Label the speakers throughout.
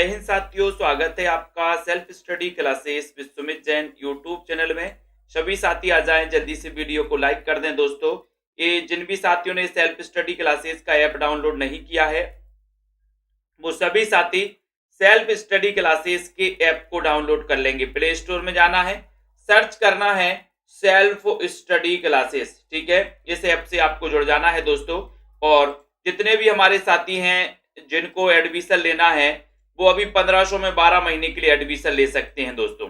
Speaker 1: जय हिंद साथियों, स्वागत है आपका self study classes with Sumit Jain YouTube channel में। सभी साथी आ जाएं, जल्दी से वीडियो को लाइक कर दें। दोस्तों, ये जिन भी साथियों ने सेल्फ स्टडी क्लासेस का ऐप डाउनलोड नहीं किया है, वो सभी साथी सेल्फ स्टडी क्लासेस के ऐप को डाउनलोड कर लेंगे। प्ले स्टोर में जाना है, सर्च करना है सेल्फ स्टडी क्लासेस। ठीक है, इस ऐप से आपको जुड़ जाना है दोस्तों। और जितने भी हमारे साथी हैं जिनको एडमिशन लेना है, वो अभी 1500 में 12 महीने के लिए एडमिशन ले सकते हैं दोस्तों।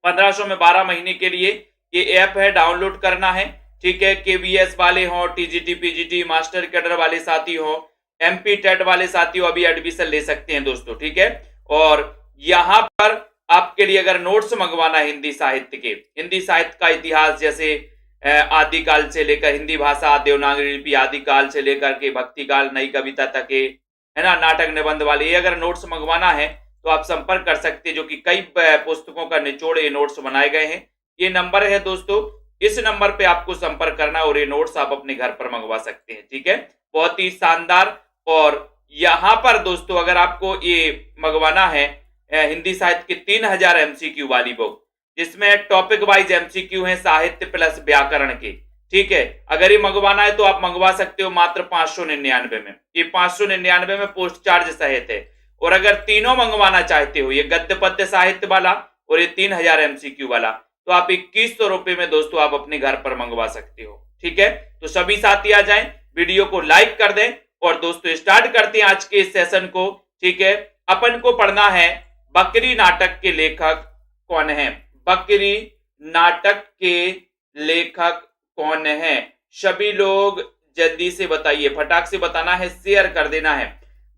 Speaker 1: 1500 में 12 महीने के लिए ये ऐप है, डाउनलोड करना है। ठीक है, केवीएस वाले हों, टीजीटी पीजीटी मास्टर कैडर वाले साथी हों, एमपी टेट वाले साथी हो, अभी एडमिशन ले सकते हैं दोस्तों। ठीक है, और यहाँ पर आपके लिए अगर नोट्स मंगवाना है हिंदी साहित्य के, हिंदी साहित्य का इतिहास, जैसे आदिकाल से लेकर हिंदी भाषा देवनागरी लिपि आदिकाल से लेकर के भक्ति काल नई कविता तक के, है ना, नाटक निबंध वाले, ये अगर नोट्स मंगवाना है तो आप संपर्क कर सकते हैं, जो कि कई पुस्तकों का निचोड़ ये नोट्स बनाए गए हैं। ये नंबर है दोस्तों, इस नंबर पे आपको संपर्क करना और ये नोट्स आप अपने घर पर मंगवा सकते हैं। ठीक है, बहुत ही शानदार। और यहां पर दोस्तों अगर आपको ये मंगवाना है हिंदी साहित्य की 3000 एमसीक्यू वाली बुक, जिसमें टॉपिक वाइज एमसीक्यू है साहित्य प्लस व्याकरण के। ठीक है, अगर ये मंगवाना है तो आप मंगवा सकते हो मात्र 599 में। ये 599 में पोस्ट चार्ज सहित है। और अगर तीनों मंगवाना चाहते हो, ये गद्य पद्य साहित्य वाला और ये 3000 एमसीक्यू वाला, तो आप 2100 रुपए में दोस्तों आप अपने घर पर मंगवा सकते हो। ठीक है, तो सभी साथी आ जाएं, वीडियो को लाइक कर दें। और दोस्तों स्टार्ट करते हैं आज के इस सेशन को। ठीक है, अपन को पढ़ना है बकरी नाटक के लेखक कौन है। बकरी नाटक के लेखक कौन है? सभी लोग जल्दी से बताइए, फटाक से बताना है, शेयर कर देना है।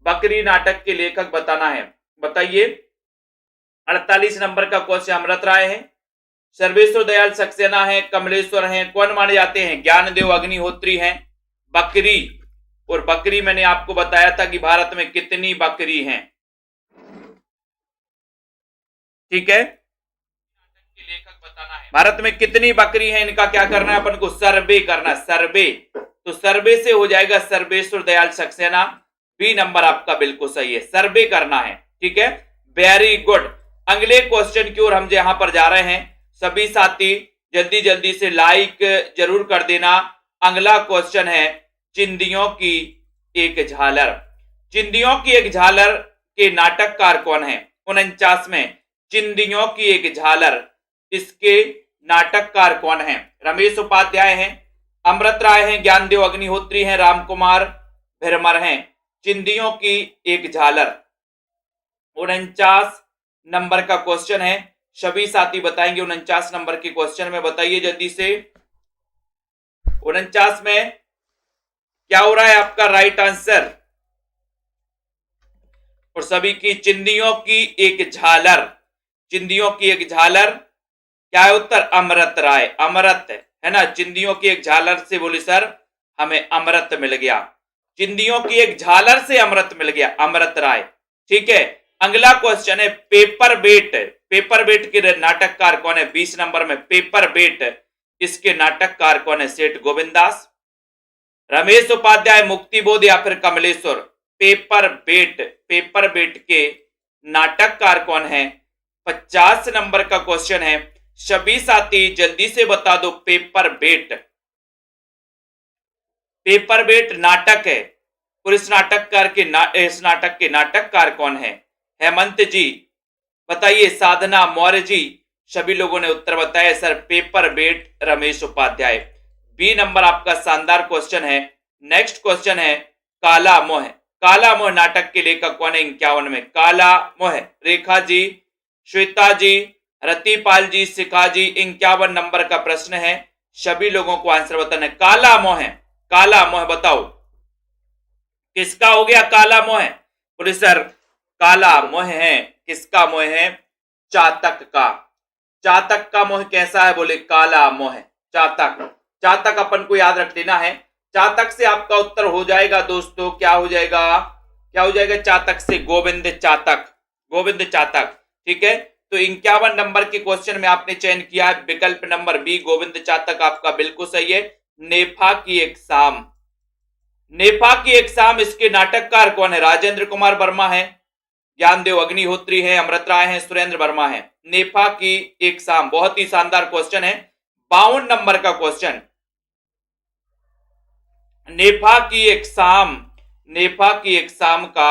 Speaker 1: बकरी नाटक के लेखक बताना है, बताइए। 48 नंबर का क्वेश्चन अमृत राय है, सर्वेश्वर दयाल सक्सेना है, कमलेश्वर हैं, कौन माने जाते हैं? ज्ञानदेव अग्निहोत्री हैं। बकरी, और बकरी मैंने आपको बताया था कि भारत में कितनी बकरी हैं। ठीक है, लेखक बताना है भारत में कितनी बकरी हैं, इनका क्या करना है अपन को? सर्वे करना, सर्वे। तो सर्वे से हो जाएगा सर्वेश्वर दयाल सक्सेना। बी नंबर आपका बिल्कुल सही है, सर्वे करना है। ठीक है, वेरी गुड। अगले क्वेश्चन की ओर हम यहां पर जा रहे हैं। सभी साथी जल्दी जल्दी से लाइक जरूर कर देना। अगला क्वेश्चन है चिंदियों की एक झालर। चिंदियों की एक झालर के नाटककार कौन है? 49 में चिंदियों की एक झालर, इसके नाटककार कौन हैं? रमेश उपाध्याय हैं, अमृत राय हैं, ज्ञानदेव अग्निहोत्री हैं, रामकुमार भिरमर हैं। चिंदियों की एक झालर 49 नंबर का क्वेश्चन है। सभी साथी बताएंगे 49 नंबर के क्वेश्चन में, बताइए जल्दी से। 49 में क्या हो रहा है आपका राइट आंसर? और सभी की चिंदियों की एक झालर, चिंदियों की एक झालर, क्या है उत्तर? अमृत राय, अमृत है ना। चिंदियों की एक झालर से बोले सर हमें अमृत मिल गया, चिंदियों की एक झालर से अमृत मिल गया, अमृत राय। ठीक है, अगला क्वेश्चन है पेपर बेट। पेपर बेट के नाटककार कौन है? 20 नंबर में पेपर बेट, इसके नाटककार कौन है? सेठ गोविंदास, रमेश उपाध्याय, मुक्तिबोध या फिर कमलेश्वर। पेपर बेट, पेपर बेट के नाटककार कौन है? 50 नंबर का क्वेश्चन है। सभी साथी जल्दी से बता दो पेपर बेट। पेपर बेट नाटक है और इस नाटककार के इस नाटक के नाटककार कौन है? हेमंत जी बताइए, साधना मौर्य जी। सभी लोगों ने उत्तर बताया सर पेपर बेट रमेश उपाध्याय। बी नंबर आपका शानदार क्वेश्चन है। नेक्स्ट क्वेश्चन है काला मोह। काला मोह नाटक के लेखक कौन है? 51 में काला मोह, रेखा जी, श्वेता जी, रतिपाल जी, शिखा जी। 51 नंबर का प्रश्न है, सभी लोगों को आंसर बताना है। काला मोह, काला मोह बताओ किसका हो गया काला मोह? बोले सर काला मोह है, किसका मोह है? चातक का। चातक का मोह कैसा है? बोले काला मोह, चातक। चातक अपन को याद रख लेना है। चातक से आपका उत्तर हो जाएगा दोस्तों, क्या हो जाएगा? क्या हो जाएगा चातक से? गोविंद चातक, गोविंद चातक। ठीक है, तो 51 नंबर के क्वेश्चन में आपने चयन किया है विकल्प नंबर बी, गोविंद चातक आपका बिल्कुल सही है। नेफा की एक शाम, नेफा की एक शाम, इसके नाटककार कौन है? राजेंद्र कुमार वर्मा है, ज्ञानदेव अग्निहोत्री है, अमृत राय है, सुरेंद्र वर्मा है। नेफा की एक शाम, बहुत ही शानदार क्वेश्चन है, 52 नंबर का क्वेश्चन। नेफा की एक शाम, नेफा की एक शाम का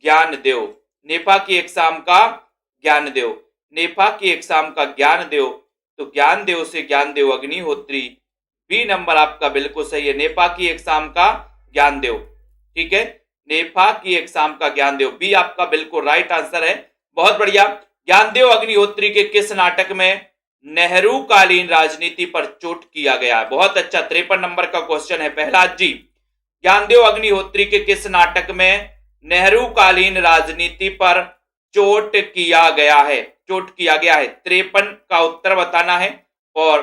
Speaker 1: ज्ञानदेव, नेफा की एक शाम का ज्ञानदेव, नेफा की एक शाम का ज्ञानदेव, तो ज्ञानदेव से ज्ञानदेव अग्निहोत्री, बी नंबर आपका बिल्कुल सही है, नेफा की एक शाम का ज्ञानदेव। ठीक है, नेफा की एक शाम का ज्ञानदेव, बी आपका बिल्कुल राइट आंसर है। बहुत बढ़िया। ज्ञानदेव अग्निहोत्री के किस नाटक में नेहरू कालीन राजनीति पर चोट किया गया है? बहुत अच्छा, 53 नंबर का क्वेश्चन है प्रहलाद जी। ज्ञानदेव अग्निहोत्री के किस नाटक में नेहरू कालीन राजनीति पर चोट किया गया है? चोट किया गया है, 53 का उत्तर बताना है। और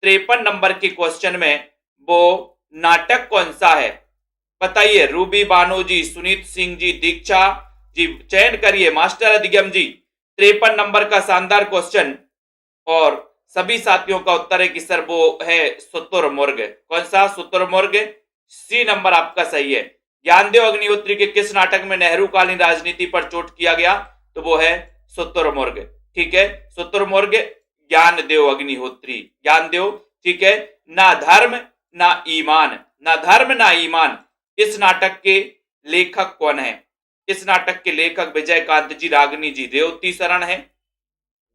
Speaker 1: 53 नंबर के क्वेश्चन में वो नाटक कौन सा है बताइए। रूबी बानो जी, सुनीत सिंह जी, दीक्षा जी, चयन करिए। मास्टर अधिगम जी, 53 नंबर का शानदार क्वेश्चन, और सभी साथियों का उत्तर है कि सर वो है शुतुरमुर्ग। कौन सा? शुतुरमुर्ग, सी नंबर आपका सही है। ज्ञानदेव अग्निहोत्री के किस नाटक में नेहरू कालीन राजनीति पर चोट किया गया? तो वो है शुतुरमुर्ग। ठीक है, शुतुरमुर्ग ज्ञानदेव अग्निहोत्री, ज्ञानदेव। ठीक है, ना धर्म ना ईमान, ना धर्म ना ईमान, इस नाटक के लेखक कौन है? इस नाटक के लेखक विजयकांत जी, रागिनी जी, रेवती शरण है,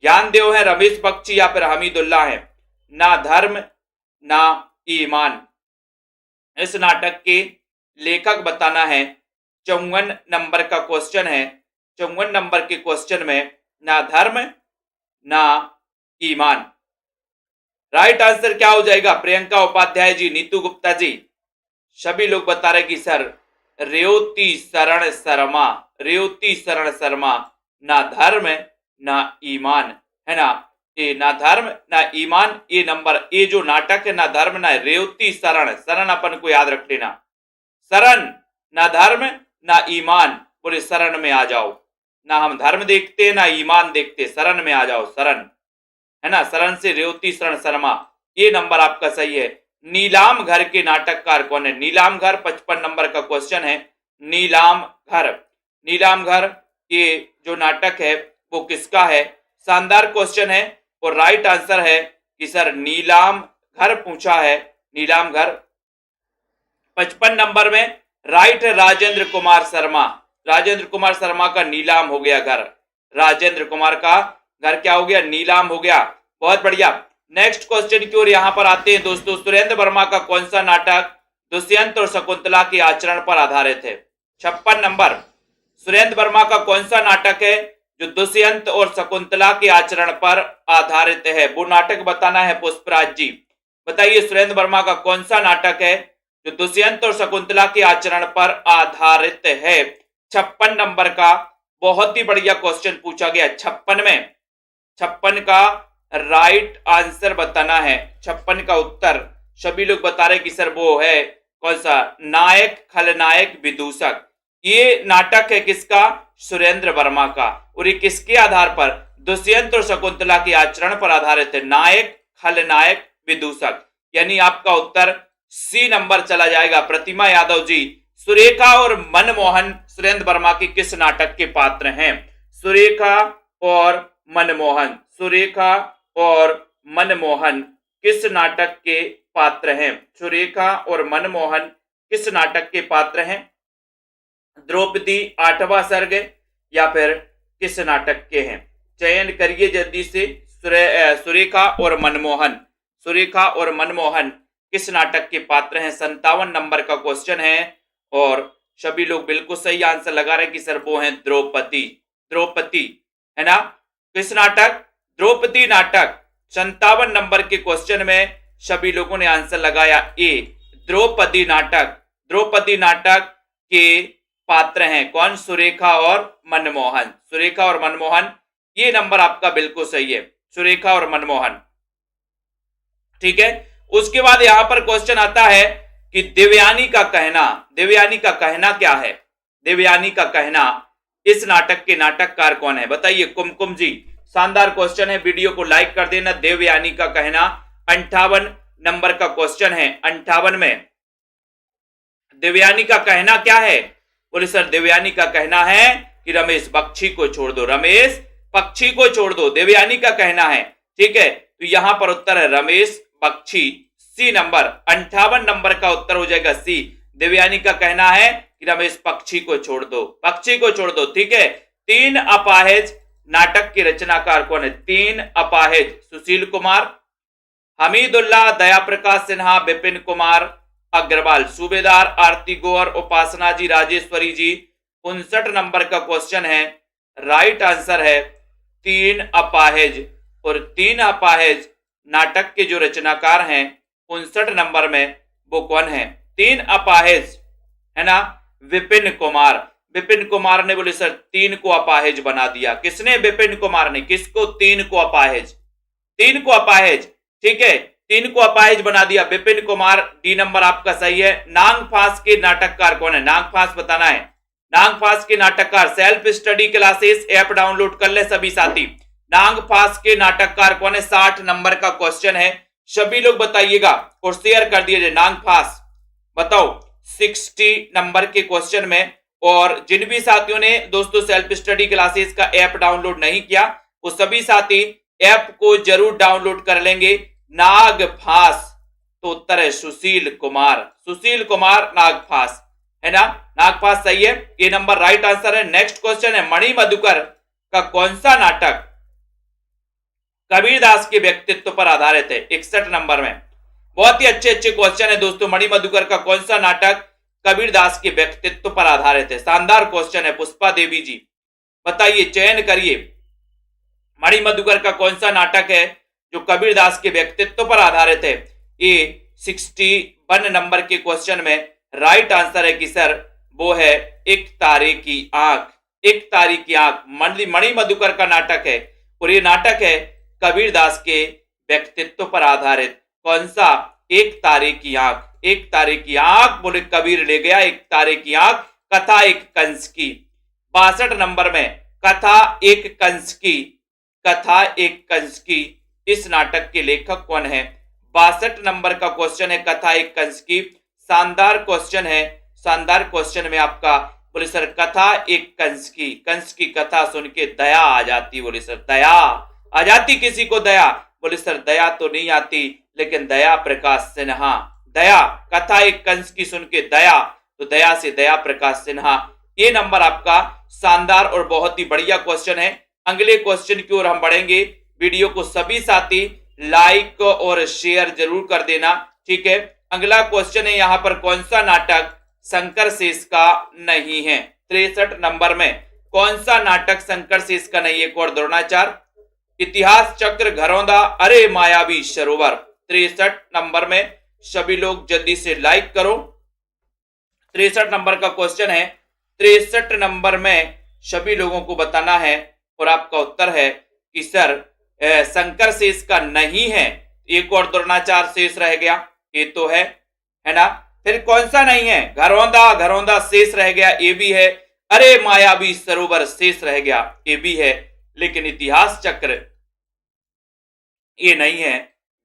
Speaker 1: ज्ञानदेव है, रमेश बख्शी या फिर हमीदुल्लाह है। ना धर्म ना ईमान, इस नाटक के लेखक बताना है। 54 नंबर का क्वेश्चन है। 54 नंबर के क्वेश्चन में ना धर्म ना ईमान, राइट आंसर क्या हो जाएगा? प्रियंका उपाध्याय जी, नीतू गुप्ता जी, सभी लोग बता रहे कि सर रेवती शरण शर्मा, रेवती शरण शर्मा, ना धर्म ना ईमान, है ना। ये ना धर्म ना ईमान, ये नंबर, ये जो नाटक है ना धर्म ना, रेवती शरण, शरण अपन को याद रख लेना, शरण, ना धर्म ना ईमान, बोले शरण में आ जाओ। ना हम धर्म देखते ना ईमान देखते, शरण में आ जाओ, शरण, है ना, शरण से रेवती शरण शर्मा, ये नंबर आपका सही है। नीलाम घर के नाटककार कौन है? नीलाम घर 55 नंबर का क्वेश्चन है। नीलाम घर, नीलाम घर, ये जो नाटक है वो किसका है? शानदार क्वेश्चन है, और राइट आंसर है कि सर नीलाम घर पूछा है, नीलाम घर। 55 नंबर में राइट है राजेंद्र कुमार शर्मा, राजेंद्र कुमार शर्मा का नीलाम हो गया घर, राजेंद्र कुमार का घर क्या हो गया? नीलाम हो गया। बहुत बढ़िया। नेक्स्ट क्वेश्चन की ओर यहां पर आते हैं दोस्तों। सुरेंद्र वर्मा का कौन सा नाटक दुष्यंत और शकुंतला के आचरण पर आधारित है? 56 नंबर, सुरेंद्र वर्मा का कौन सा नाटक है जो दुष्यंत और शकुंतला के आचरण पर आधारित है? वो नाटक बताना है पुष्पराज जी, बताइए। सुरेंद्र वर्मा का कौन सा नाटक है जो दुष्यंत और शकुंतला के आचरण पर आधारित है? 56 नंबर का बहुत ही बढ़िया क्वेश्चन पूछा गया। 56 में, 56 का राइट आंसर बताना है। 56 का उत्तर सभी लोग बता रहे कि सर वो है कौन सा? नायक खलनायक विदूषक। ये नाटक है किसका? सुरेंद्र वर्मा का। और ये किसके आधार पर? दुष्यंत और शकुंतला के आचरण पर आधारित है, नायक खलनायक विदूषक। यानी आपका उत्तर सी नंबर चला जाएगा। प्रतिमा यादव जी, सुरेखा और मनमोहन सुरेंद्र वर्मा के किस नाटक के पात्र हैं? सुरेखा और मनमोहन, सुरेखा और मनमोहन किस नाटक के पात्र हैं? सुरेखा और मनमोहन किस नाटक के पात्र हैं? द्रौपदी, आठवां सर्ग, या फिर किस नाटक के हैं? चयन करिए जल्दी से। सुरेखा और मनमोहन, सुरेखा और मनमोहन किस नाटक के पात्र हैं? 57 नंबर का क्वेश्चन है, और सभी लोग बिल्कुल सही आंसर लगा रहे कि सर वो हैं द्रौपदी, द्रौपदी, है ना। किस नाटक? द्रौपदी नाटक। 57 नंबर के क्वेश्चन में सभी लोगों ने आंसर लगाया ए, द्रौपदी नाटक। द्रौपदी नाटक के पात्र हैं कौन? सुरेखा और मनमोहन, सुरेखा और मनमोहन, ये नंबर आपका बिल्कुल सही है, सुरेखा और मनमोहन। ठीक है, उसके बाद यहां पर क्वेश्चन आता है कि देवयानी का कहना, देवयानी का कहना क्या है? देवयानी का कहना, इस नाटक के नाटककार कौन है? बताइए। कुमकुम जी, शानदार क्वेश्चन है, वीडियो को लाइक कर देना। देवयानी का कहना 58 नंबर का क्वेश्चन है। 58 में देवयानी का कहना क्या है? बोले सर देवयानी का कहना है कि रमेश बख्शी को छोड़ दो, रमेश पक्षी को छोड़ दो, देवयानी का कहना है। ठीक है, तो यहां पर उत्तर है Ramesh Bakshi, C number 58 number का उत्तर हो जाएगा सी। देवयानी का कहना है कि रमेश पक्षी को छोड़ दो, पक्षी को छोड़ दो। ठीक है, 3 अपाहिज नाटक के रचनाकार कौन है? 3 अपाहिज, सुशील कुमार, हमीदुल्लाह, दया प्रकाश सिन्हा, विपिन कुमार अग्रवाल, सूबेदार, आरती गौर, उपासना जी, राजेश्वरी जी। 59 नंबर का क्वेश्चन है, राइट आंसर है 3 अपाहिज। और 3 अपाहिज नाटक के जो रचनाकार हैं 59 नंबर में वो कौन है? 3 अपाहिज है ना, विपिन कुमार। विपिन कुमार ने बोले सर 3 को अपाहिज बना दिया। किसने? विपिन कुमार ने। किसको? 3 को अपाहिज, 3 को अपाहिज। ठीक है, 3 को अपाहिज बना दिया विपिन कुमार। डी नंबर आपका सही है। नागफांस के नाटककार कौन है? नागफांस बताना है। नागफांस के नाटककार, self study classes app download कर ले सभी साथी। नागफांस के नाटककार कौन है? 60 नंबर का क्वेश्चन है, सभी लोग बताइएगा और शेयर कर दिए। नागफांस बताओ 60 नंबर के क्वेश्चन में। और जिन भी साथियों ने दोस्तों सेल्फ स्टडी क्लासेस का ऐप डाउनलोड नहीं किया वो सभी साथी ऐप को जरूर डाउनलोड कर लेंगे। नागफांस तो उत्तर है सुशील कुमार, सुशील कुमार नागफांस है ना, नागफांस सही है, ये नंबर राइट आंसर है। नेक्स्ट क्वेश्चन है, मणि मधुकर का कौन सा नाटक कबीरदास के व्यक्तित्व पर आधारित है? 61 नंबर में। बहुत ही अच्छे अच्छे क्वेश्चन है दोस्तों। मणि मधुकर का कौन सा नाटक कबीरदास के व्यक्तित्व पर आधारित है? शानदार क्वेश्चन है। पुष्पा देवी जी बताइए, चयन करिए, मणि मधुकर का कौन सा नाटक है जो कबीरदास के व्यक्तित्व पर आधारित है? ये 61 नंबर के क्वेश्चन में राइट आंसर है कि सर वो है एक तारे की आंख, एक तारे की आंख मणि मधुकर का नाटक है और ये नाटक है कबीरदास के व्यक्तित्व पर आधारित। कौन सा? एक तारे की आंख, एक तारे की आंख बोले कबीर ले गया एक तारे की आंख। कथा एक कंस की, 62 नंबर में कथा एक कंस की, कथा एक कंस की, इस नाटक के लेखक कौन है? 62 नंबर का क्वेश्चन है, कथा एक कंस की। शानदार क्वेश्चन है, शानदार क्वेश्चन में आपका बोले सर कथा एक कंस की कथा सुन के दया आ जाती। बोले सर दया आ जाती किसी को? दया बोले सर दया तो नहीं आती, लेकिन दया प्रकाश सिन्हा, दया, कथा एक कंस की सुन के दया, तो दया से दया प्रकाश सिन्हा। ये नंबर आपका शानदार और बहुत ही बढ़िया क्वेश्चन है। अगले क्वेश्चन की ओर हम बढ़ेंगे। वीडियो को सभी साथी लाइक और शेयर जरूर कर देना। ठीक है, अगला क्वेश्चन है यहाँ पर, कौन सा नाटक शंकर शेष का नहीं है? 63 नंबर में कौन सा नाटक शंकर शेष का नहीं है? एक और द्रोणाचार्य, इतिहास चक्र, घरौंदा, अरे मायावी सरोवर। 63 नंबर में सभी लोग जल्दी से लाइक करो। 63 नंबर का क्वेश्चन है, 63 नंबर में सभी लोगों को बताना है और आपका उत्तर है कि सर शंकर शेष का नहीं है। एक और द्रोणाचार्य शेष रह गया, ये तो है ना। फिर कौन सा नहीं है? घरौंदा, घरौंदा शेष रह गया, ये भी है। अरे मायावी सरोवर शेष रह गया, ये भी है। लेकिन इतिहास चक्र ये नहीं है।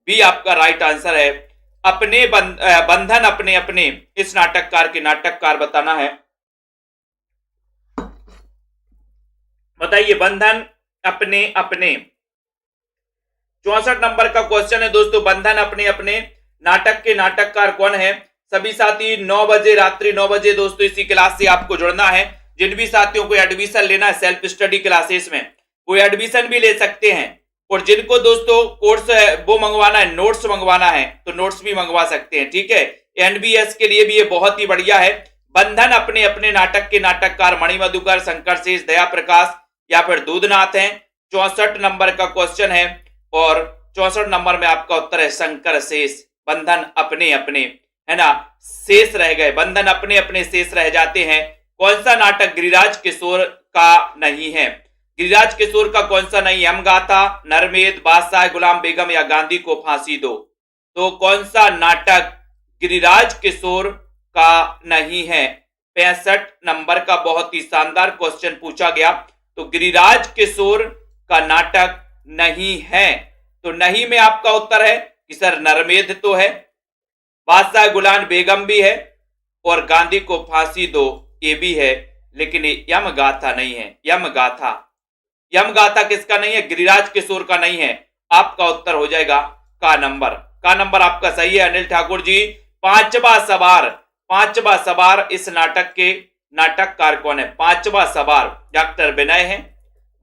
Speaker 1: बी आपका राइट आंसर है। अपने बंधन अपने अपने, इस नाटककार के नाटककार बताना है। बताइए, बंधन अपने अपने। 64 नंबर का क्वेश्चन है दोस्तों, बंधन अपने अपने नाटक के नाटककार कौन है? सभी साथी 9 बजे, रात्रि 9 बजे दोस्तों इसी क्लास से आपको जुड़ना है। जिन भी साथियों को एडमिशन लेना है सेल्फ स्टडी क्लासेस में, वो एडमिशन भी ले सकते हैं। और जिनको दोस्तों कोर्स वो मंगवाना है, नोट्स मंगवाना है, तो नोट्स भी मंगवा सकते हैं। ठीक है, एनबीएस के लिए भी ये बहुत ही बढ़िया है। बंधन अपने अपने नाटक के नाटककार मणि मधुकर, शंकर शेष, दया प्रकाश या फिर दूधनाथ हैं। 64 नंबर का क्वेश्चन है और 64 नंबर में आपका उत्तर है शंकर शेष। बंधन अपने अपने है ना, शेष रह गए, बंधन अपने अपने शेष रह जाते हैं। कौन सा नाटक गिरिराज किशोर का नहीं है? गिरिराज किशोर का कौन सा नहीं? यमगाथा, नरमेध, बादशाह गुलाम बेगम या गांधी को फांसी दो। तो कौन सा नाटक गिरिराज किशोर का नहीं है? 65 नंबर का बहुत ही शानदार क्वेश्चन पूछा गया। तो गिरिराज किशोर का नाटक नहीं है, तो नहीं में आपका उत्तर है कि सर नरमेध तो है, बादशाह गुलाम बेगम भी है और गांधी को फांसी दो ये भी है, लेकिन ये यमगाथा नहीं है। यमगाथा, यमगाथा किसका नहीं है? गिरिराज किशोर का नहीं है। आपका उत्तर हो जाएगा का नंबर। का नंबर आपका सही है अनिल ठाकुर जी। पांचवा सवार, पांचवा सवार इस नाटक के नाटककार कौन है? पांचवा सवार डॉक्टर विनय है,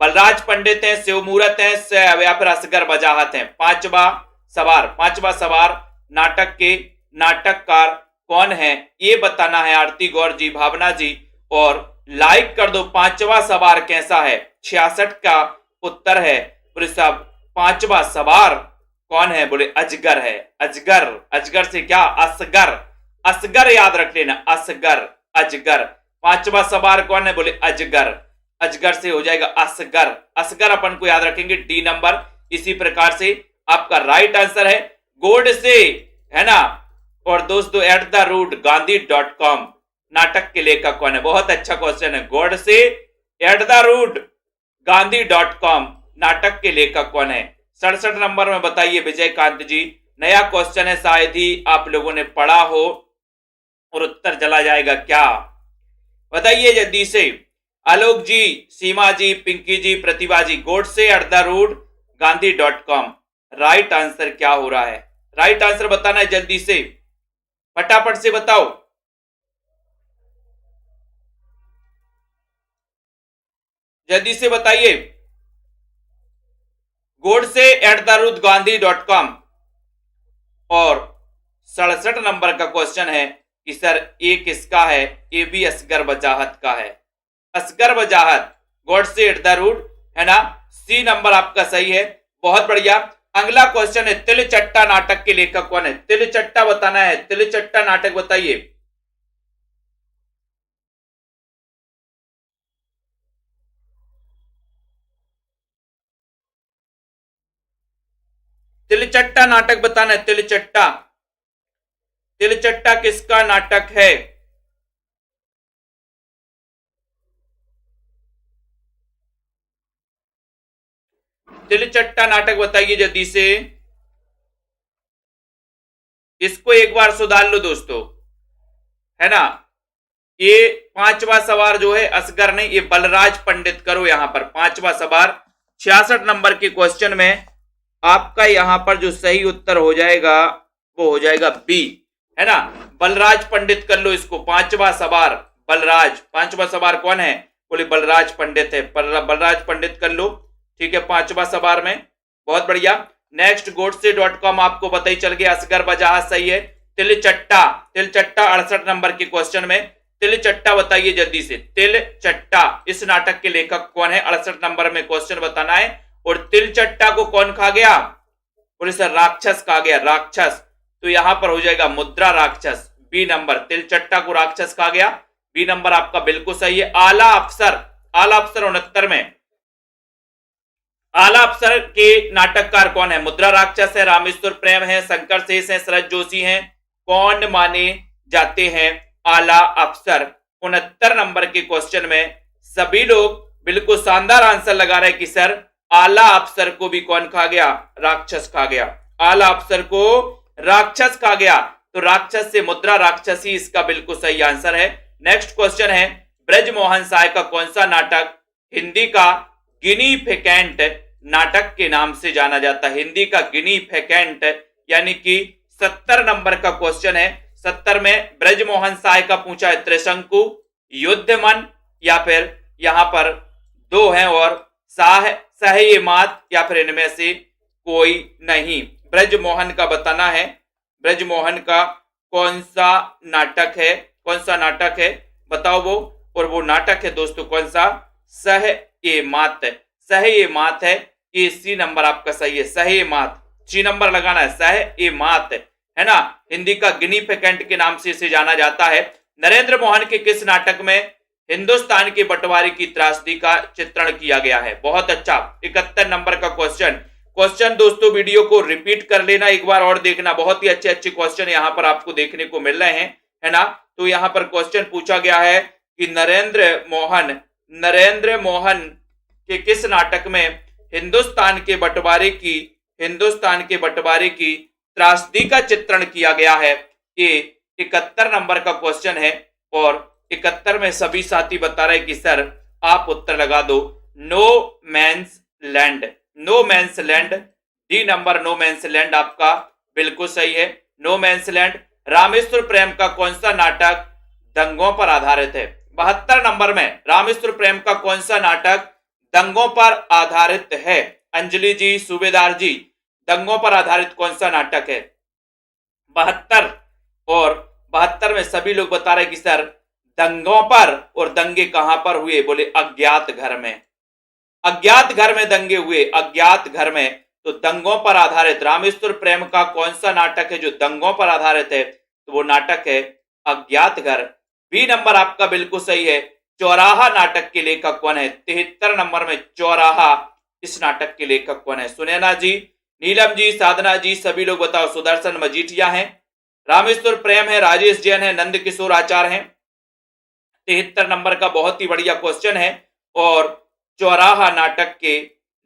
Speaker 1: बलराज पंडित हैं, शिवमूर्त हैं या फिर असगर वजाहत हैं। पांचवा सवार, पांचवा सवार नाटक के नाटककार कौन है ये बताना है आरती गौर जी, भावना जी, और लाइक कर दो। पांचवा सवार कैसा है? 66 का उत्तर है। बोले साहब पांचवा सवार कौन है? बोले अजगर है। अजगर, अजगर से क्या? असगर, असगर याद रख लेना, असगर, अजगर। पांचवा सवार कौन है? बोले अजगर, अजगर से हो जाएगा असगर। असगर अपन को याद रखेंगे, डी नंबर। इसी प्रकार से आपका राइट आंसर है गोडसे, है ना। और दोस्तों @gaandhi.com नाटक के लेखक कौन है? बहुत अच्छा क्वेश्चन है। गोडसे @gaandhi.com नाटक के लेखक कौन है? 67 नंबर में बताइए विजयकांत जी। नया क्वेश्चन है, शायद ही आप लोगों ने पढ़ा हो और उत्तर चला जाएगा क्या? बताइए जल्दी से। आलोक जी, सीमा जी, पिंकी जी, प्रतिभा जी, गोडसे @gaandhi.com राइट आंसर क्या हो रहा है? राइट आंसर बताना है जल्दी से, फटाफट से बताओ। जल्दी से बताइए। गोडसे @gaandhi.com। और 67 नंबर का क्वेश्चन है कि सर ये किसका है? ये भी असगर वजाहत का है। असगर वजाहत, गोडसे है ना। सी नंबर आपका सही है, बहुत बढ़िया। अगला क्वेश्चन है तिलचट्टा नाटक के लेखक कौन है? तिलचट्टा बताना है, तिलचट्टा नाटक बताइए। तिलचट्टा नाटक बताना है, तिलचट्टा, तिलचट्टा किसका नाटक है? तिलचट्टा नाटक बताइए जल्दी से। इसको एक बार सुधार लो दोस्तों, है ना। ये पांचवा सवार जो है असगर नहीं, ये बलराज पंडित करो यहां पर। पांचवा सवार 66 नंबर के क्वेश्चन में आपका यहां पर जो सही उत्तर हो जाएगा वो हो जाएगा बी, है ना। बलराज पंडित कर लो इसको। पांचवा सवार बलराज, पांचवा सवार कौन है? बोले बलराज पंडित है, बलराज पंडित कर लो, ठीक है, पांचवा सवार में। बहुत बढ़िया। नेक्स्ट गोडसे.com आपको पता ही चल गया, असगर वजाहत सही है। तिलचट्टा, तिलचट्टा 68 नंबर के क्वेश्चन में तिलचट्टा बताइए जल्दी से। तिलचट्टा इस नाटक के लेखक कौन है? 68 नंबर में क्वेश्चन बताना है। और तिलचट्टा को कौन खा गया? बोले सर राक्षस खा गया, राक्षस। तो यहां पर हो जाएगा मुद्रा राक्षस, बी नंबर। तिलचट्टा को राक्षस खा गया, बी नंबर आपका बिल्कुल सही है। आला अफसर, आला अफसर 69 में। आला अफसर के नाटककार कौन है? मुद्रा राक्षस है, रामेश्वर प्रेम है, शंकर शेष है, शरद जोशी हैं। कौन माने जाते हैं आला अफसर? 69 नंबर के क्वेश्चन में सभी लोग बिल्कुल शानदार आंसर लगा रहे हैं कि सर आला अफसर को भी कौन खा गया? राक्षस खा गया। आला अफसर को राक्षस खा गया, तो राक्षस से मुद्रा राक्षसी इसका बिल्कुल सही आंसर है। नेक्स्ट क्वेश्चन है ब्रजमोहन साय का कौन सा नाटक हिंदी का गिनी फेकेंट नाटक के नाम से जाना जाता है? हिंदी का गिनी फेकेंट, यानी कि 70 नंबर का क्वेश्चन है। 70 में ब्रजमोहन साय का पूछा है, त्रिशंकु, युद्धमन, या फिर यहां पर दो हैं और सहयमात, या फिर इनमें से कोई नहीं। ब्रजमोहन का बताना है, ब्रजमोहन का कौन सा नाटक है? कौन सा नाटक है बताओ वो। और वो नाटक है दोस्तों कौन सा? सहयमात, सहयमात है। ये सी नंबर आपका सही है, सहयमात, सी नंबर लगाना है, सहयमात, है ना। हिंदी का गिनी फेकेंट के नाम से इसे जाना जाता है। नरेंद्र मोहन के किस नाटक में हिंदुस्तान के बंटवारे की त्रासदी का चित्रण किया गया है? बहुत अच्छा, 71 नंबर का क्वेश्चन। क्वेश्चन दोस्तों वीडियो को रिपीट कर लेना, एक बार और देखना, बहुत ही अच्छे अच्छे क्वेश्चन यहां पर आपको देखने को मिल रहे हैं, है ना। तो यहां पर क्वेश्चन पूछा गया है कि नरेंद्र मोहन के किस नाटक में हिंदुस्तान के बंटवारे की त्रासदी का चित्रण किया गया है? ये 71 नंबर का क्वेश्चन है। और 71 में सभी साथी बता रहे कि सर आप उत्तर लगा दो, no man's land. No man's land, D number no man's land आपका बिल्कुल सही है, no man's land. Rameshwar Prem का कौन सा नाटक दंगों पर आधारित है? 72 नंबर में रामेश्वर प्रेम का कौन सा नाटक दंगों पर आधारित है? अंजलि जी, सूबेदार जी, दंगों पर आधारित कौन सा नाटक है? 72 और 72 में सभी लोग बता रहे कि सर दंगों पर, और दंगे कहां पर हुए? बोले अज्ञात घर में। अज्ञात घर में दंगे हुए, अज्ञात घर में। तो दंगों पर आधारित रामेश्वर प्रेम का कौन सा नाटक है जो दंगों पर आधारित है? तो वो नाटक है अज्ञात घर। बी नंबर आपका बिल्कुल सही है। चौराहा नाटक के लेखक कौन है? 73 नंबर में चौराहा, इस नाटक के लेखक कौन है? सुनैना जी, नीलम जी, साधना जी, सभी लोग बताओ। सुदर्शन मजीठिया हैं, रामेश्वर प्रेम है, राजेश जैन है, नंद किशोर आचार्य हैं। 73 नंबर का बहुत ही बढ़िया क्वेश्चन है। और चौराहा नाटक के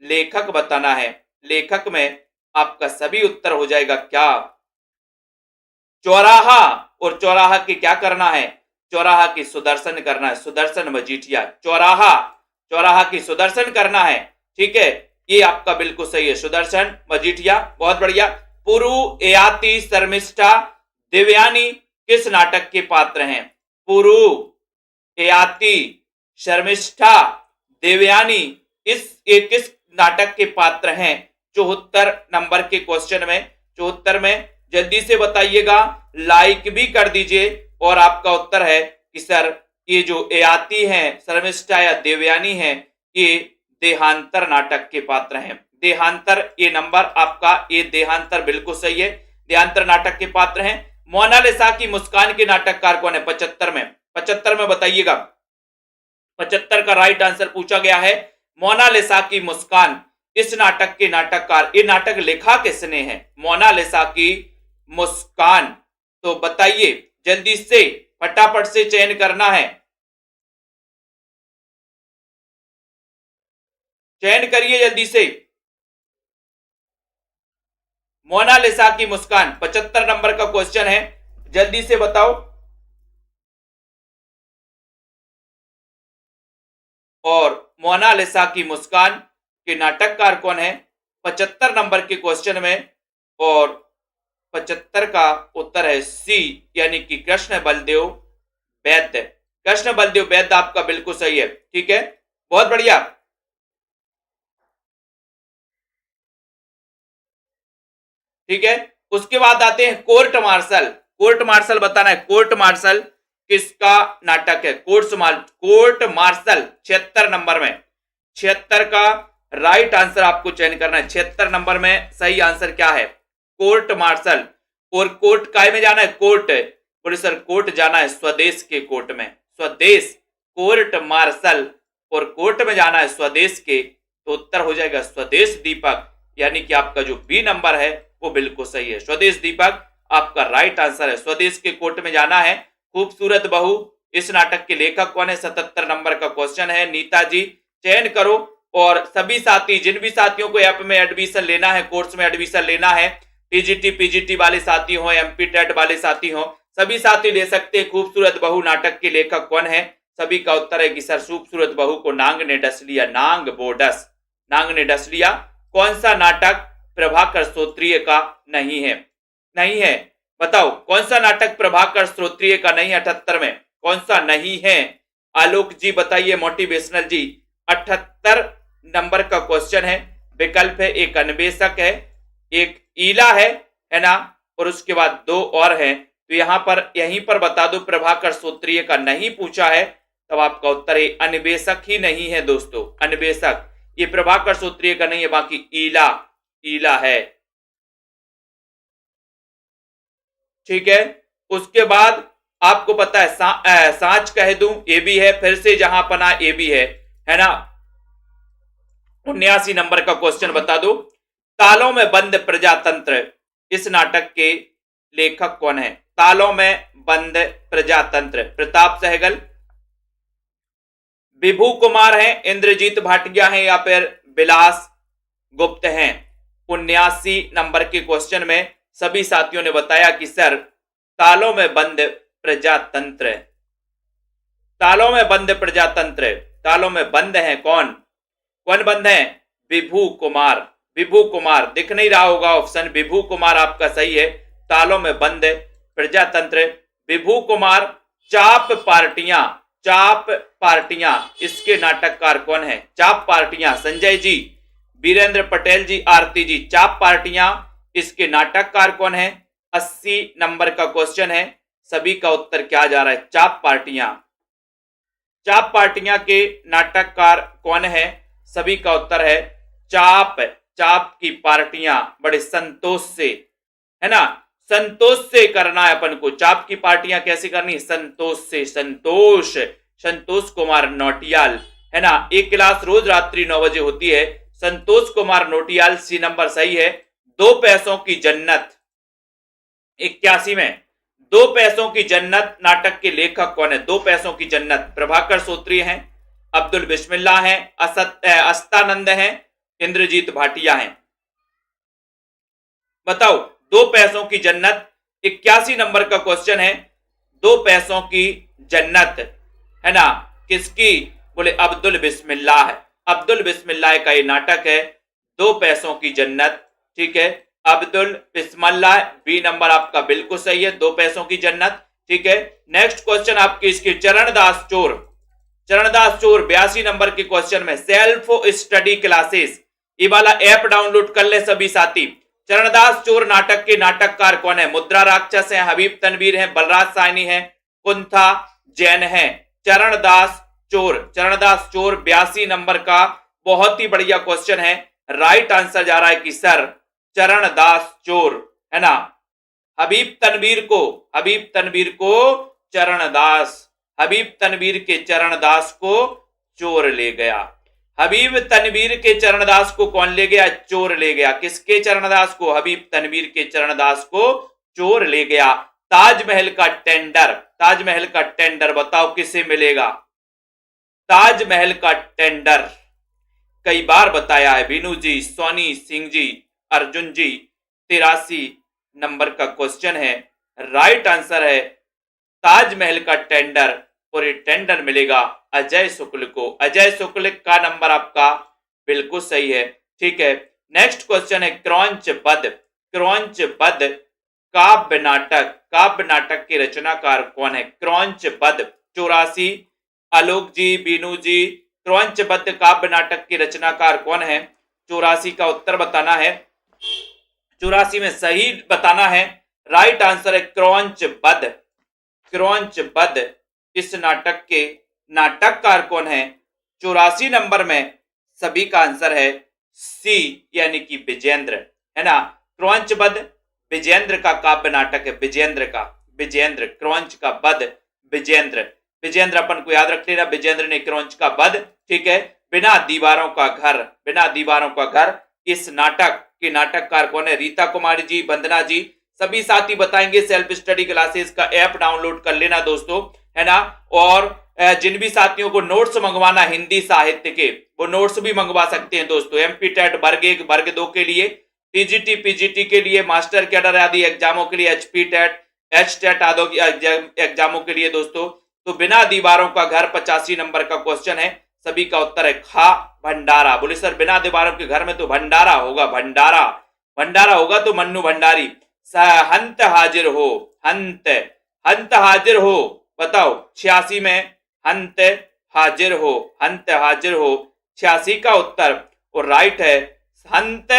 Speaker 1: लेखक बताना है। लेखक में आपका सभी उत्तर हो जाएगा क्या? चौराहा, और चौराहा की क्या करना है? चौराहा की सुदर्शन करना है, सुदर्शन मजीठिया। चौराहा, चौराहा की सुदर्शन करना है, ठीक है, ये आपका बिल्कुल सही है, सुदर्शन मजीठिया, बहुत बढ़िया। पुरु, एयाति, शर्मिष्ठा, देवयानी किस नाटक के पात्र हैं? पुरु, एयाति, शर्मिष्ठा, देवयानी, ये किस नाटक के पात्र हैं? 74 नंबर के क्वेश्चन में, 74 में जल्दी से बताइएगा, लाइक भी कर दीजिए। और आपका उत्तर है कि सर ये जो एयाति हैं, शर्मिष्ठा या देवयानी हैं, ये देहांतर नाटक के पात्र हैं। देहांतर, ये नंबर आपका, ये देहांतर बिल्कुल सही है, देहांतर नाटक के पात्र हैं। मोनालिसा की मुस्कान के नाटककार कौन है? 75 में, 75 में बताइएगा। 75 का राइट आंसर पूछा गया है, मोनालिसा की मुस्कान। इस नाटक के नाटककार, ये नाटक लिखा किसने है? मोनालिसा की मुस्कान। तो बताइए जल्दी से, फटाफट से चयन करना है, चयन करिए जल्दी से। मोनालिसा की मुस्कान 75 नंबर का क्वेश्चन है, जल्दी से बताओ। और मोनालिसा की मुस्कान के नाटककार कौन है? 75 नंबर के क्वेश्चन में। और 75 का उत्तर है सी, यानी कि कृष्ण बलदेव वैद्य। कृष्ण बलदेव वैद्य आपका बिल्कुल सही है, ठीक है, बहुत बढ़िया। ठीक है, उसके बाद आते हैं कोर्ट मार्शल। कोर्ट मार्शल बताना है, कोर्ट मार्शल किसका नाटक है? कोर्ट मार्शल 76 नंबर में, 76 का राइट आंसर आपको चयन करना है। 76 नंबर में सही आंसर क्या है? Court martial. और कोर्ट काय में जाना है? कोर्ट, बोले सर कोर्ट जाना है स्वदेश के कोर्ट में, स्वदेश, कोर्ट मार्शल, और कोर्ट में जाना है स्वदेश के। तो उत्तर हो जाएगा स्वदेश दीपक, यानी कि आपका जो बी नंबर है वो बिल्कुल सही है, स्वदेश दीपक आपका राइट आंसर है। स्वदेश के कोर्ट में जाना है। खूबसूरत बहू, इस नाटक के लेखक कौन है? 77 नंबर का क्वेश्चन है। नीता जी चयन करो। और सभी साथी, जिन भी साथियों को ऐप में एडमिशन लेना है, कोर्स में एडमिशन लेना है, टीजीटी पीजीटी वाले साथी हो, एमपी टेट वाले साथी हो, सभी साथी ले सकते हैं। खूबसूरत बहू नाटक के लेखक कौन है? सभी का उत्तर है कि सर खूबसूरत बहू को नांग ने डस लिया, नांग बोडस, नांग ने डस लिया। कौन सा नाटक प्रभाकर श्रोत्रिय का नहीं है? नहीं है, बताओ कौन सा नाटक प्रभाकर श्रोत्रिय का नहीं है? 78 में कौन सा नहीं है? आलोक जी बताइए, मोटिवेशनल जी। 78 नंबर का क्वेश्चन है, विकल्प है, एक अन्वेषक है, एक ईला है ना, और उसके बाद दो और हैं। तो यहां पर, यहीं पर बता दो, प्रभाकर श्रोत्रिय का नहीं पूछा है, तब आपका उत्तर है अन्वेषक ही नहीं है दोस्तों, अन्वेषक, ये प्रभाकर श्रोत्रिय का नहीं है, बाकी ईला, ईला है, ठीक है। उसके बाद आपको पता है सांच कह दूं, ये भी है, फिर से जहां पना, ये भी है ना। 79 नंबर का क्वेश्चन बता दो, तालों में बंद प्रजातंत्र, इस नाटक के लेखक कौन है? तालों में बंद प्रजातंत्र, प्रताप सहगल, विभू कुमार हैं, इंद्रजीत भाटिया हैं, या फिर विलास गुप्त हैं। 79 नंबर के क्वेश्चन में सभी साथियों ने बताया कि सर तालों में बंद प्रजातंत्र, तालों में बंद प्रजातंत्र, तालों में बंद है कौन, कौन बंद है, विभू कुमार, विभू कुमार, दिख नहीं रहा होगा ऑप्शन, विभू कुमार आपका सही है, तालों में बंद प्रजातंत्र विभू कुमार। चाप पार्टियां, चाप पार्टियां, इसके नाटककार कौन है, चाप पार्टियां, संजय जी, वीरेंद्र पटेल जी, आरती जी, चाप पार्टियां, इसके नाटककार कौन है, 80 नंबर का क्वेश्चन है, सभी का उत्तर क्या जा रहा है, चाप पार्टियां, चाप पार्टियां के नाटककार कौन है, सभी का उत्तर है चाप, चाप की पार्टियां बड़े संतोष से, है ना, संतोष से करना है अपन को, चाप की पार्टियां कैसे करनी है, संतोष से, संतोष, संतोष कुमार नौटियाल, है ना, एक क्लास रोज रात्रि 9 बजे होती है, संतोष कुमार नौटियाल, सी नंबर सही है। 2 पैसों की जन्नत, 81 में 2 पैसों की जन्नत नाटक के लेखक कौन है, 2 पैसों की जन्नत, प्रभाकर सोत्री हैं, अब्दुल बिस्मिल्लाह हैं, अस्तानंद हैं, इंद्रजीत भाटिया हैं, बताओ 2 पैसों की जन्नत, 81 नंबर का क्वेश्चन है, 2 पैसों की जन्नत, है ना, किसकी, बोले अब्दुल बिस्मिल्लाह, अब्दुल बिस्मिल्लाह का ये नाटक है 2 पैसों की जन्नत, ठीक है, अब्दुल बिस्मिल्लाह, बी नंबर आपका बिल्कुल सही है, 2 पैसों की जन्नत, ठीक है। नेक्स्ट क्वेश्चन आपकी इसकी, चरणदास चोर, चरणदास चोर 82 नंबर के क्वेश्चन में, सेल्फ स्टडी क्लासेस, ये वाला ऐप डाउनलोड कर ले सभी साथी। चरणदास चोर नाटक के नाटककार कौन है, मुद्रा राक्षस है, हबीब तनवीर है, बलराज साइनी है, कुंथा जैन है, चरणदास चोर, चरणदास चोर 82 नंबर का बहुत ही बढ़िया क्वेश्चन है, राइट आंसर जा रहा है कि सर चरणदास चोर, है ना, हबीब तनवीर को, हबीब तनवीर को चरणदास, हबीब तनवीर के चरणदास को चोर ले गया, हबीब तनवीर के चरणदास को कौन ले गया, चोर ले गया, किसके चरणदास को, हबीब तनवीर के चरणदास को चोर ले गया। ताजमहल का टेंडर, ताजमहल का टेंडर बताओ किसे मिलेगा, ताजमहल का टेंडर कई बार बताया है, बीनू जी, सोनी सिंह जी, अर्जुन जी, 83 नंबर का क्वेश्चन है, राइट आंसर है ताजमहल का टेंडर, और ये टेंडर मिलेगा अजय शुक्ल को, अजय शुक्ल का नंबर आपका बिल्कुल सही है, ठीक है। नेक्स्ट क्वेश्चन है क्रौंच बध, क्रौंच बध काव्य नाटक, काव्य नाटक के रचनाकार कौन है, क्रौंच बध 84, आलोक जी, बीनू जी, क्रौंच बध काव्य नाटक के रचनाकार कौन है, 84 का उत्तर बताना है, 84 में सही बताना है, राइट आंसर है क्रौंच बध, क्रौंच बध, इस नाटक के नाटककार कौन है, 84 नंबर में सभी का आंसर है सी, यानी कि विजेंद्र, है ना, क्रौंच बध विजेंद्र का काव्य नाटक है, विजेंद्र का, विजेंद्र, क्रौंच का बध विजेंद्र, विजेंद्र अपन को याद रख लेना, विजेंद्र ने क्रौंच का बध, ठीक है। बिना दीवारों का घर, बिना दीवारों का घर, इस नाटक के नाटककार कौन है, रीता कुमारी जी, वंदना जी, सभी साथी बताएंगे। सेल्फ स्टडी क्लासेस का ऐप डाउनलोड कर लेना दोस्तों, है ना, और जिन भी साथियों को नोट्स मंगवाना हिंदी साहित्य के, वो नोट्स भी मंगवा सकते हैं दोस्तों, एमपी टेट वर्ग 1 वर्ग 2 के लिए, टीजीटी पीजीटी के लिए, मास्टर कैडर आदि एग्जामों के लिए, एचपी टेट एच टेट आदि एग्जामों के लिए दोस्तों। तो बिना दीवारों का घर 85 नंबर का क्वेश्चन है, सभी का उत्तर है खा भंडारा। बोले सर बिना दीवारों के घर में तो भंडारा होगा, भंडारा, भंडारा होगा तो मन्नू भंडारी। हंत हाजिर हो, हंत, हंत हाजिर हो, बताओ 86 में हंत हाजिर हो, हंत हाजिर हो 86 का उत्तर, और राइट है हंत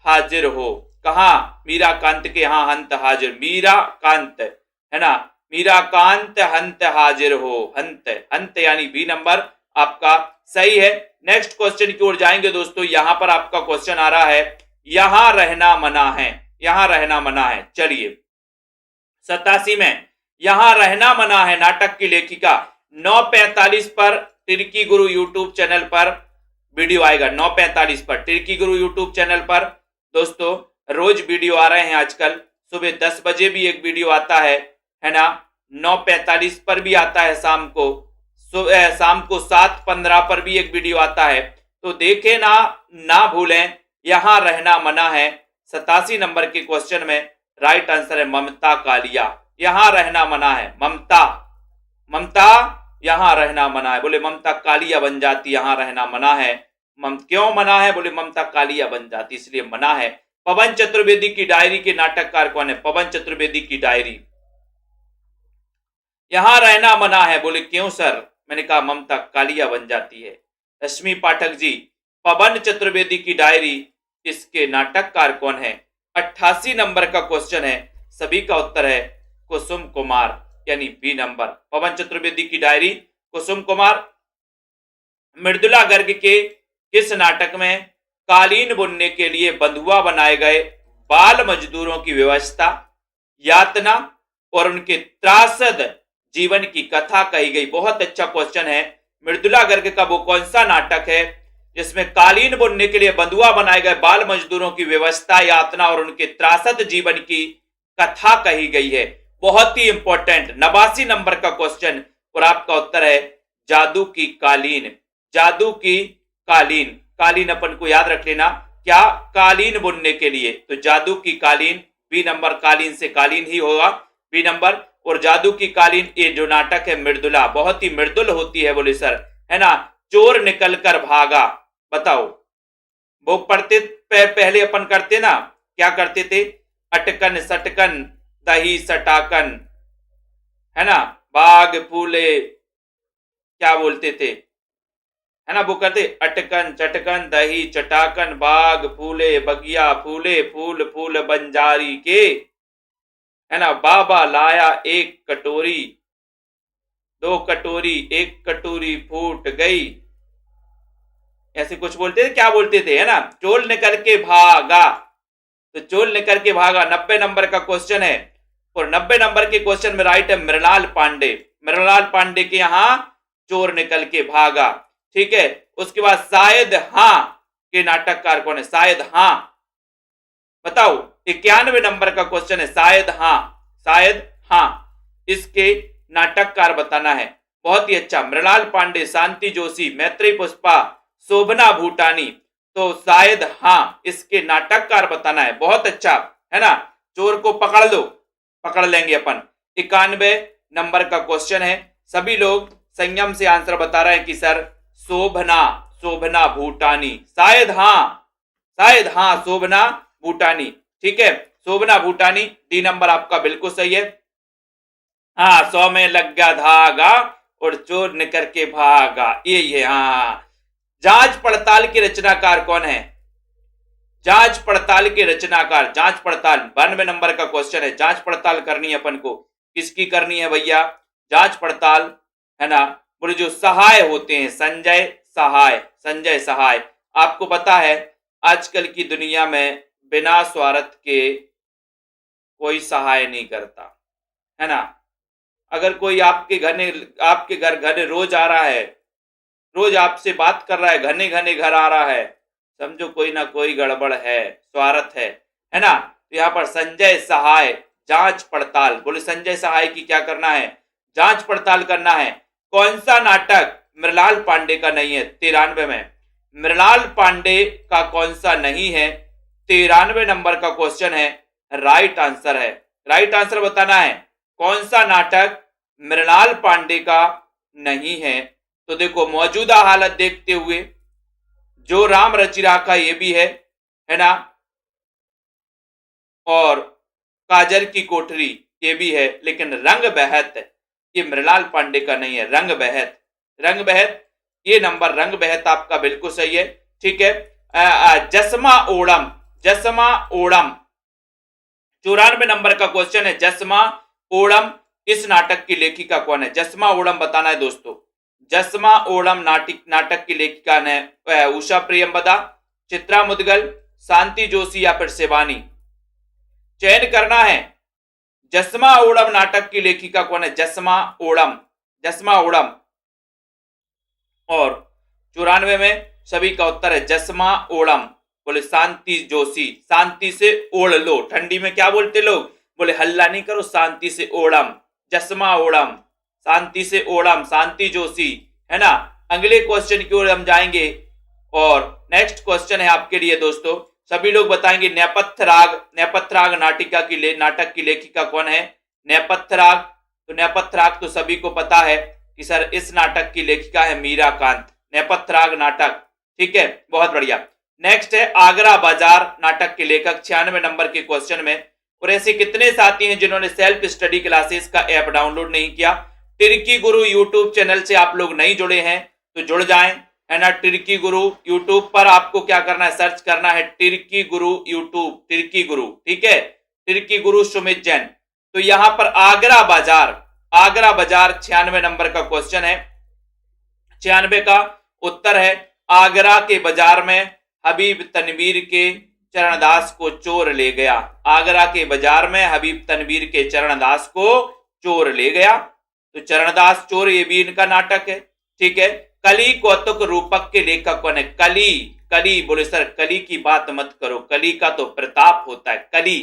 Speaker 1: हाजिर हो। कहा, मीरा कांत के यहाँ हंत हाजिर, मीरा कांत, है ना, मीरा कांत हंत हाजिर हो, हंत, हंत यानी बी नंबर आपका सही है। नेक्स्ट क्वेश्चन की ओर जाएंगे दोस्तों, यहां पर आपका क्वेश्चन आ रहा है, यहां रहना मना है, यहां रहना मना है। चलिए 87 में यहां रहना मना है नाटक की लेखिका, 9:45 पर तिरकी गुरु यूट्यूब चैनल पर वीडियो आएगा, 9:45 पर तिरकी गुरु यूट्यूब चैनल पर दोस्तों रोज वीडियो आ रहे हैं आजकल, सुबह 10 बजे भी एक वीडियो आता है ना, 9:45 पर भी आता है, शाम को 7:15 पर भी एक वीडियो आता है, तो देखे ना भूलें, यहां रहना मना है। 87 नंबर के क्वेश्चन में राइट आंसर है ममता कालिया, यहां रहना मना है, ममता, ममता यहाँ रहना मना है। बोले ममता कालिया बन जाती, यहाँ रहना मना है। क्यों मना है? बोले ममता कालिया बन जाती इसलिए मना है। पवन चतुर्वेदी की डायरी के नाटककार कौन है? पवन चतुर्वेदी की डायरी। यहां रहना मना है। बोले क्यों सर? मैंने कहा ममता कालिया बन जाती है। रश्मि पाठक जी, पवन चतुर्वेदी की डायरी, इसके नाटककार कौन है? 88 नंबर का क्वेश्चन है। सभी का उत्तर है कुसुम कुमार, यानी बी नंबर। पवन चतुर्वेदी की डायरी, कुसुम कुमार। मृदुला गर्ग के किस नाटक में कालीन बुनने के लिए बंधुआ बनाए गए बाल मजदूरों की व्यवस्था, यातना और उनके त्रासद जीवन की कथा कही गई? बहुत अच्छा क्वेश्चन है। मृदुला गर्ग का वो कौन सा नाटक है जिसमें कालीन बुनने के लिए बंधुआ बनाए गए बाल मजदूरों की व्यवस्था, यातना और उनके त्रासद जीवन की कथा कही गई है? बहुत ही इंपॉर्टेंट 89 नंबर का क्वेश्चन, और आपका उत्तर है जादू की कालीन। जादू की कालीन, कालीन अपन को याद रख लेना, क्या? कालीन बुनने के लिए, तो जादू की कालीन, बी नंबर। कालीन से कालीन ही होगा, बी नंबर। और जादू की कालीन, ये जो नाटक है मृदुला, बहुत ही मृदुल होती है। बोले सर, है ना? चोर निकल कर भागा, बताओ वो पढ़ते पहले अपन करते ना, क्या करते थे? अटकन सटकन दही सटाकन, है ना? बाग फूले, क्या बोलते थे, है ना? वो करते अटकन चटकन दही चटाकन बाग फूले बगिया फूले फूल फूल बंजारी के, है ना? बाबा लाया एक कटोरी, दो कटोरी, एक कटोरी फूट गई, ऐसे कुछ बोलते थे। क्या बोलते थे, है ना? चोर निकल के भागा, तो चोर निकल के भागा 90 नंबर का क्वेश्चन है। और 90 नंबर के क्वेश्चन में राइट है मृणाल पांडे। मृणाल पांडे के यहां चोर निकल के भागा, ठीक है। उसके बाद शायद हां के नाटककार कौन है? शायद हां, बताओ 91 नंबर का क्वेश्चन है। शायद हां, शायद हां, इसके नाटककार बताना है। बहुत ही अच्छा। मृणाल पांडे, शांति जोशी, मैत्री पुष्पा, शोभना भूटानी, तो शायद हां इसके नाटककार बताना है। बहुत अच्छा, है ना? चोर को पकड़ लो, पकड़ लेंगे अपन। 91 नंबर का क्वेश्चन है। सभी लोग संयम से आंसर बता रहे हैं कि सर शोभना, शोभना भूटानी, शायद हां, शायद हां शोभना भूटानी, ठीक है। शोभना भूटानी, डी नंबर आपका बिल्कुल सही है। हाँ, 100 में लग गया धागा और चोर निकल के भागा, यही है। हाँ, जांच पड़ताल के रचनाकार कौन है? जांच पड़ताल के रचनाकार, जांच पड़ताल 92 नंबर का क्वेश्चन है। जांच पड़ताल करनी है अपन को, किसकी करनी है भैया? जांच पड़ताल, है ना? बोले जो सहाय होते हैं, संजय सहाय, संजय सहाय। आपको पता है आजकल की दुनिया में बिना स्वार्थ के कोई सहाय नहीं करता, है ना? अगर कोई आपके घर घने रोज आ रहा है, रोज आपसे बात कर रहा है, घने घने घर आ रहा है, समझो कोई ना कोई गड़बड़ है, स्वार्थ है ना? तो यहाँ पर संजय सहाय, जांच पड़ताल। बोले संजय सहाय की क्या करना है? जांच पड़ताल करना है। कौन सा नाटक मृणाल पांडे का नहीं है? 93 में मृणाल पांडे का कौन सा नहीं है? 93 नंबर का क्वेश्चन है, राइट आंसर है। राइट आंसर बताना है, कौन सा नाटक मृणाल पांडे का नहीं है? तो देखो, मौजूदा हालत देखते हुए जो राम रचि राखा ये भी है ना? और काजर की कोठरी ये भी है, लेकिन रंग बहत ये मृणाल पांडे का नहीं है। रंग बहत, रंग बहत, ये नंबर रंग बहत आपका बिल्कुल सही है, ठीक है। जसमा ओणम, जसमा ओणम 94 नंबर का क्वेश्चन है। जसमा ओणम इस नाटक की लेखिका कौन है? जसमा ओणम बताना है दोस्तों। जसमा ओणम नाटक की लेखिका है उषा प्रियंवदा, चित्रा मुदगल, शांति जोशी या फिर शिवानी? चयन करना है। जसमा ओणम नाटक की लेखिका कौन है? जसमा ओणम, जसमा ओणम। और 94 में सभी का उत्तर है जसमा ओणम। बोले शांति जोशी, शांति से ओढ़ लो। ठंडी में क्या बोलते लोग? बोले हल्ला नहीं करो, शांति से ओणम, जसमा ओणम, शांति से ओणम, शांति जोशी, है ना? अगले क्वेश्चन की ओर हम जाएंगे और नेक्स्ट क्वेश्चन है आपके लिए दोस्तों। सभी लोग बताएंगे नेपथ्य राग, नेपथ्य राग नाटक की लेखिका कौन है? नेपथ्य राग, तो नेपथ्य राग तो सभी को पता है कि सर इस नाटक की लेखिका है मीरा कांत, नेपथ्य राग नाटक। ठीक है, बहुत बढ़िया। नेक्स्ट है आगरा बाजार नाटक के लेखक, 96 नंबर के क्वेश्चन में। और ऐसे कितने साथी हैं जिन्होंने सेल्फ स्टडी क्लासेस का ऐप डाउनलोड नहीं किया? टिर्की गुरु यूट्यूब चैनल से आप लोग नहीं जुड़े हैं तो जुड़ जाएं, है ना। टिर्की गुरु यूट्यूब पर आपको क्या करना है, सर्च करना है टिर्की गुरु यूट्यूब, टिर्की गुरु, ठीक है, टिर्की गुरु सुमित जैन। तो यहां पर आगरा बाजार 96 नंबर का क्वेश्चन है। 96 का उत्तर है आगरा के बाजार में हबीब तनवीर के चरणदास को चोर ले गया। आगरा के बाजार में हबीब तनवीर के चरणदास को चोर ले गया। तो चरणदास चोर ये भी इनका नाटक है। ठीक है, कली कौतुक रूपक के लेखक कौन है? कली बोले सर कली की बात मत करो, कली का तो प्रताप होता है, कली।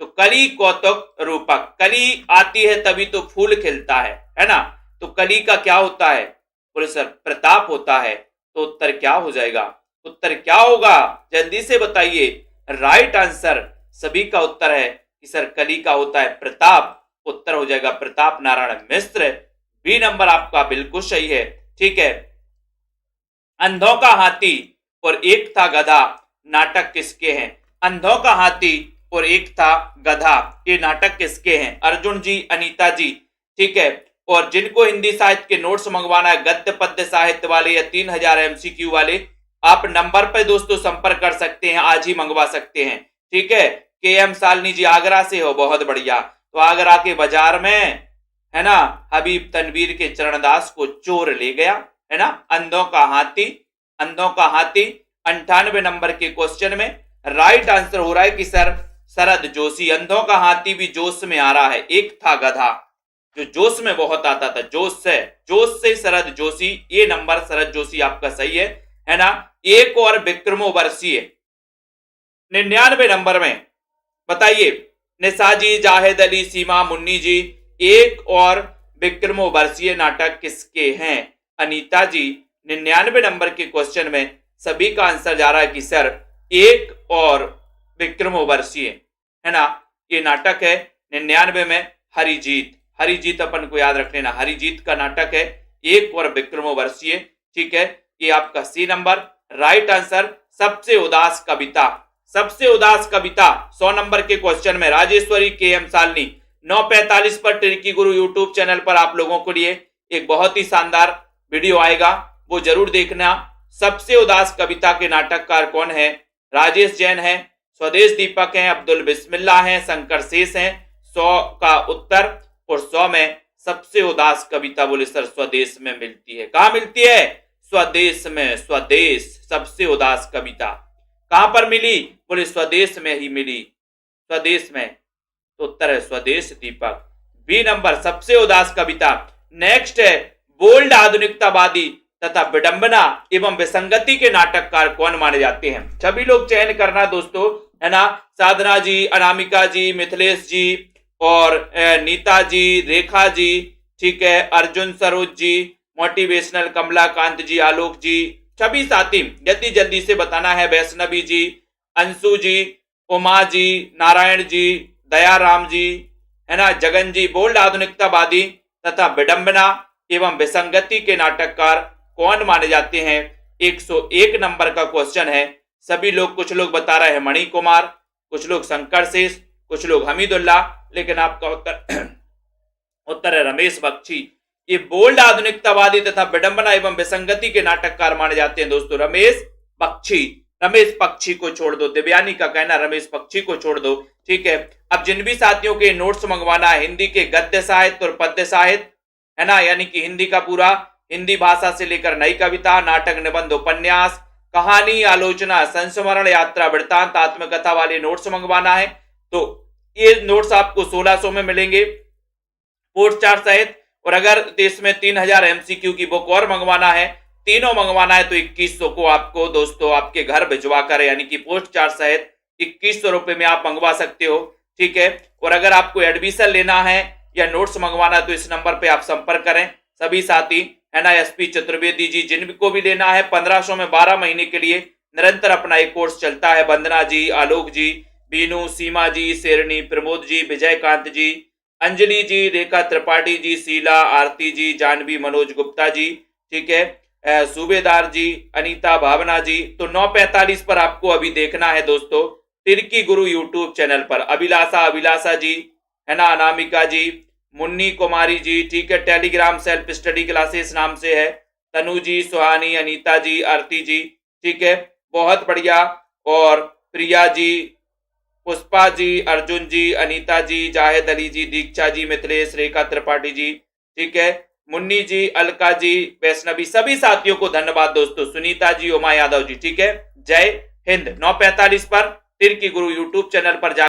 Speaker 1: तो कली कौतुक रूपक, कली आती है तभी तो फूल खिलता है ना। तो कली का क्या होता है? बोले सर प्रताप होता है। तो उत्तर क्या हो जाएगा? उत्तर क्या होगा जल्दी से बताइए। राइट आंसर सभी का उत्तर है कि सर कली का होता है प्रताप। उत्तर हो जाएगा प्रताप नारायण मिश्र। बी नंबर आपका बिल्कुल सही है। ठीक है, अंधों का हाथी और एक था गधा नाटक किसके हैं? अंधों का हाथी और एक था गधा, ये नाटक किसके हैं? अर्जुन जी, अनीता जी। ठीक है, और जिनको हिंदी साहित्य के नोट्स मंगवाना है, गद्य पद्य साहित्य वाले या 3000 MCQ वाले, आप नंबर पर दोस्तों संपर्क कर सकते हैं, आज ही मंगवा सकते हैं। ठीक है, KM सालनी जी आगरा से हो, बहुत बढ़िया। तो आगरा के बाजार में, है ना, हबीब तनवीर के चरणदास को चोर ले गया, है ना। अंधों का हाथी 98 नंबर के क्वेश्चन में राइट आंसर हो रहा है कि सर शरद जोशी। अंधों का हाथी भी जोश में आ रहा है। एक था गधा जो जोश में बहुत आता था, जोश से शरद जोशी। ये नंबर शरद जोशी आपका सही है ना। एक और विक्रमो वर्षीय 99 नंबर में बताइए, निसाजी, जाहिद अली, सीमा मुन्नी जी, एक और विक्रमो वर्षीय नाटक किसके हैं? अनीता जी। 99 नंबर के क्वेश्चन में सभी का आंसर जा रहा है कि सर एक और विक्रमो वर्षीय, है ना। ये नाटक है 99 में हरिजीत अपन को याद रख लेना, हरिजीत का नाटक है एक और विक्रमो वर्षीय। ठीक है, ये आपका सी नंबर राइट आंसर। सबसे उदास कविता 100 नंबर के क्वेश्चन में राजेश्वरी KM सालनी। 9:45 पर टिर्की गुरु यूट्यूब चैनल पर आप लोगों के लिए एक बहुत ही शानदार वीडियो आएगा, वो जरूर देखना। सबसे उदास कविता के नाटककार कौन है? राजेश जैन है, स्वदेश दीपक हैं, अब्दुल बिस्मिल्लाह हैं, शंकर शेष हैं। 100 का उत्तर, और 100 में सबसे उदास कविता बोले सर स्वदेश में मिलती है। कहां मिलती है? स्वदेश में। स्वदेश सबसे उदास कविता कहां पर मिली? बोले स्वदेश में ही मिली, स्वदेश में। तो उत्तर है स्वदेश दीपक। बी नंबर सबसे उदास कविता। नेक्स्ट है बोल्ड आधुनिकतावादी तथा विडंबना एवं विसंगति के नाटककार कौन माने जाते हैं? सभी लोग चयन करना दोस्तों, है ना। साधना जी, अनामिका जी, मिथिलेश जी और नीता जी, रेखा जी, ठीक है, अर्जुन सरोज जी, मोटिवेशनल कमलाकांत जी, आलोक जी, सभी साथी जल्दी से बताना है। वैष्णवी जी, अंशु जी, उमा जी, नारायण जी, दयाराम जी, है ना, जगन जी। बोल्ड आधुनिकतावादी तथा विडंबना एवं विसंगति के नाटककार कौन माने जाते हैं? 101 नंबर का क्वेश्चन है। सभी लोग, कुछ लोग बता रहे हैं मणि कुमार, कुछ लोग शंकर शेष, कुछ लोग हमीदुल्ला, लेकिन आपका उत्तर है रमेश बख्शी। ये बोल्ड आधुनिकतावादी तथा विडंबना एवं विसंगति के नाटककार माने जाते हैं दोस्तों रमेश पक्षी को छोड़ दो। दिव्यानी का कहना रमेश पक्षी को छोड़ दो। ठीक है, अब जिन भी साथियों के नोट्स मंगवाना है, हिंदी के गद्य साहित्य और पद्य साहित्य, है ना, यानी कि हिंदी का पूरा, हिंदी भाषा से लेकर नई कविता, नाटक, निबंध, उपन्यास, कहानी, आलोचना, संस्मरण, यात्रा, वृत्तांत, आत्मकथा वाले नोट्स मंगवाना है तो ये नोट्स आपको 1600 में मिलेंगे पोस्ट चार्ट सहित। और अगर देश में 3000 MCQ की बुक और मंगवाना है, तीनों मंगवाना है, तो 2100 को आपको दोस्तों आपके घर भिजवा कर, यानी कि पोस्ट चार्ज सहित 2100 रुपए में आप मंगवा सकते हो। ठीक है, और अगर आपको एडमिशन लेना है या नोट्स मंगवाना है तो इस नंबर पे आप संपर्क करें। सभी साथी, है ना, SP चतुर्वेदी जी, जिनको भी लेना है 1500 में 12 महीने के लिए निरंतर अपना एक कोर्स चलता है। वंदना जी, आलोक जी, बीनू, सीमा जी, शेरनी, प्रमोद जी, विजयकांत जी, अंजलि जी, रेखा त्रिपाठी जी, शीला, आरती जी, जानवी, मनोज गुप्ता जी, ठीक है, सूबेदार जी, अनीता, भावना जी। तो 9:45 पर आपको अभी देखना है दोस्तों, तिरकी गुरु यूट्यूब चैनल पर। अभिलाषा जी, है ना, अनामिका जी, मुन्नी कुमारी जी, ठीक है, टेलीग्राम सेल्फ स्टडी क्लासेस नाम से है, तनु जी, सुहानी, अनीता जी, आरती जी, ठीक है, बहुत बढ़िया। और प्रिया जी, पुष्पा जी, अर्जुन जी, अनीता जी, जाहिद अली जी, दीक्षा जी, मिथिलेश, रेखा त्रिपाठी जी, ठीक है, मुन्नी जी, अलका जी, वैष्णवी, सभी साथियों को धन्यवाद दोस्तों, सुनीता जी, उमा यादव जी, ठीक है। जय हिंद। 9:45 पर तिरकी गुरु यूट्यूब चैनल पर जा